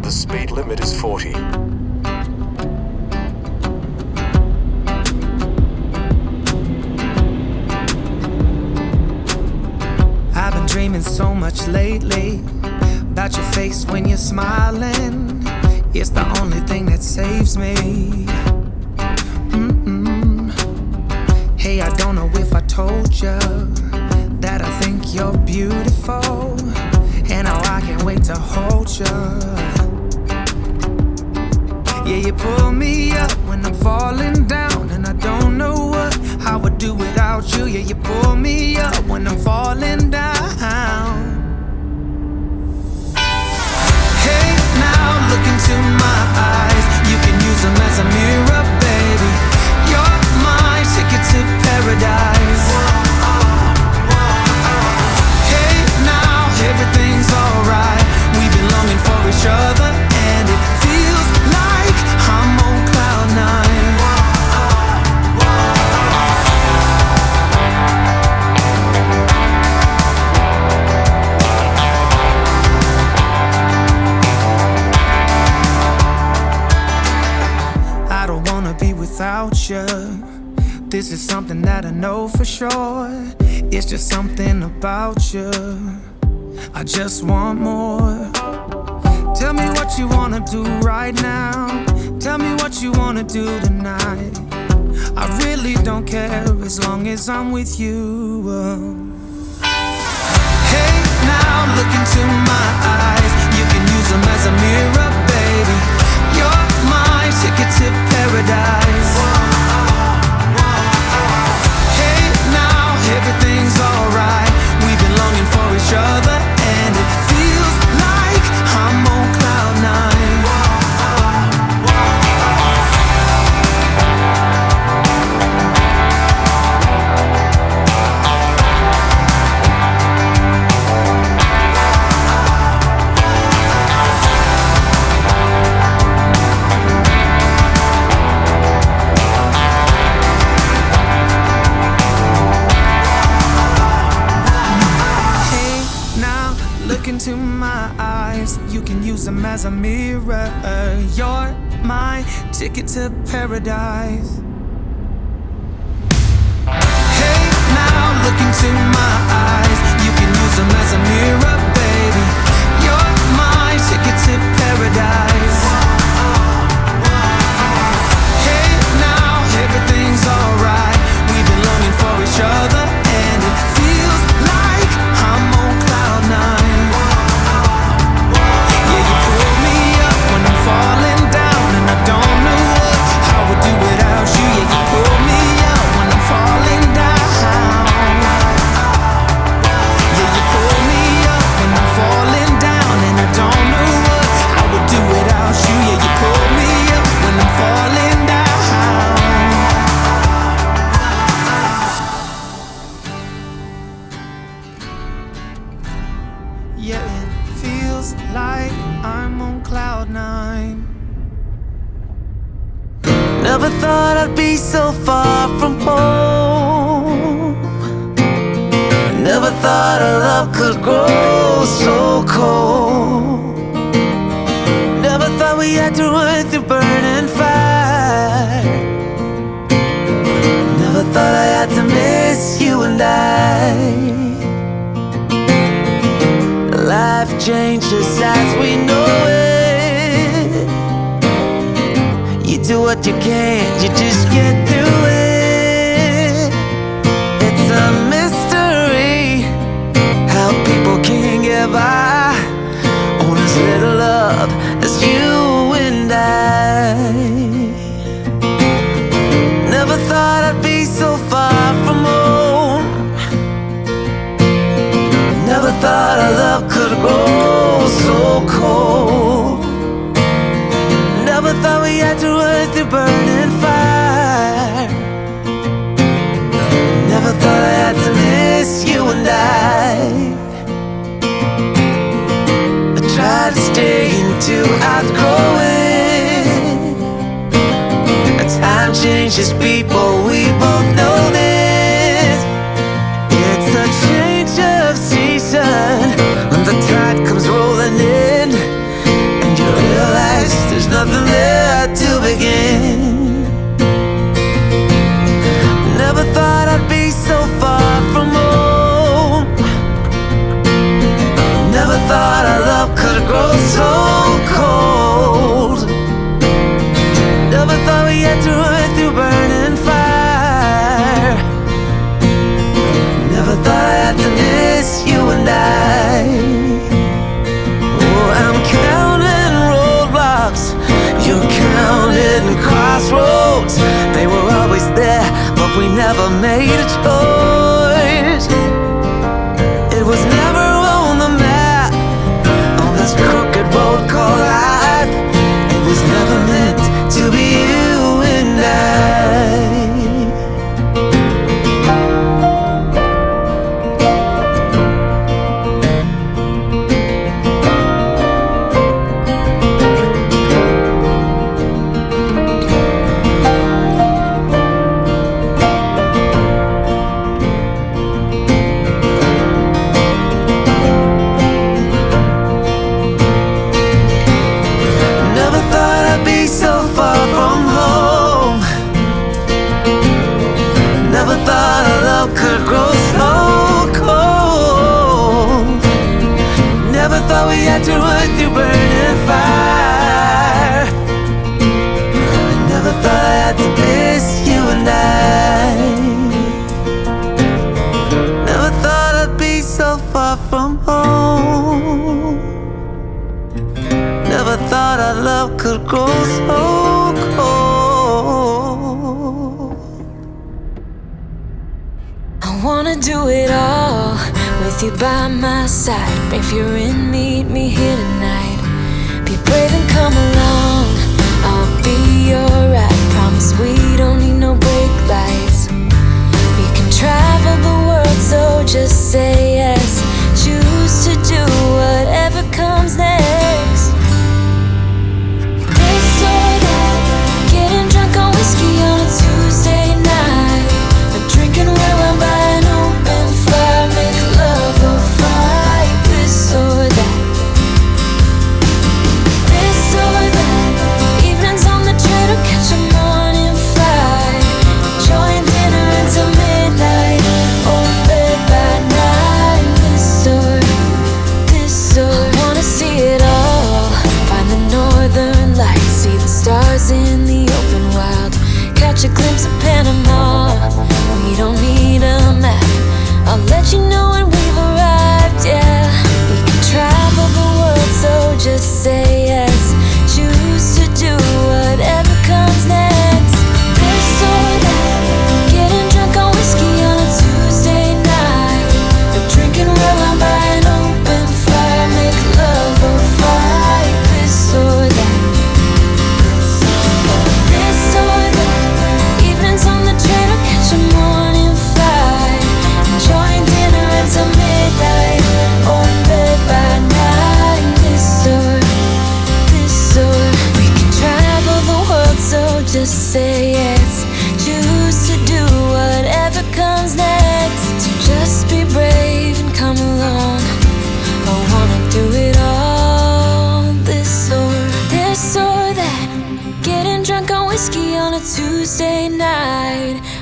the speed limit is 40. I've been dreaming so much lately about your face when you're smiling. It's the only thing that saves me. Hey, I don't know if I told you that I think you're beautiful, and how I can't wait to hold you. Yeah, you pull me up when I'm falling down, and I don't know what I would do without you. Yeah, you pull me up when I'm falling down. Hey, now look into my eyes. You can use them as a mirror, baby. You're my ticket to paradise. Hey, now everything's alright. We've been longing for each other, and it feels like I'm on cloud nine. I don't wanna be without you. This is something that I know for sure. It's just something about you. I just want more. Tell me what you wanna do right now. Tell me what you wanna do tonight. I really don't care as long as I'm with you. Hey, now look into my eyes. You can use them as a mirror, baby. You're my ticket to paradise. Hey, now everything's alright. We've been longing for each other, and it feels like I'm on cloud nine. Into my eyes, you can use them as a mirror. You're my ticket to paradise. Hey, now look into my eyes. You can use them as a mirror, baby. You're my ticket to paradise. Hey, now everything's alright. We've been longing for each other, and it feels like I'm on cloud nine. Falling down, and I don't know what I would do without you. Yeah, you pull me out when I'm falling down. Yeah, you pull me up when I'm falling down, and I don't know what I would do without you. Yeah, you pull me up when I'm falling down. Yeah, it feels like I'm on cloud nine. Never thought I'd be so far from home. Never thought our love could grow so cold. Never thought we had to run through burning fire. Never thought I had to miss you and I. Life changes as we know it. You do what you can, you just get through it. It's a mystery how people can get by on as little love as you and I. Never thought I'd be so far from home. Never thought our love could grow so cold. Never thought we had to run through burning fire. Never thought I had to miss you and I tried to stay until outgrow it. Time changes people, we both know this. It's a change of season when the tide comes rolling in, and you're again. Never thought I'd be so far from home. Never thought our love could grow so cold. Never thought we had to run through burning fire. Never thought I had to miss you and I. Oh, I'm counting roadblocks, you're counting crossroads. They were always there, but we never made a choice. It was never on the map, on this crooked road called life. It was never meant to be you and I. We had to run through burning fire. Never thought I had to miss you and I. Never thought I'd be so far from home. Never thought our love could grow so cold. I wanna do it all with you by my side. If you're in, meet me here tonight.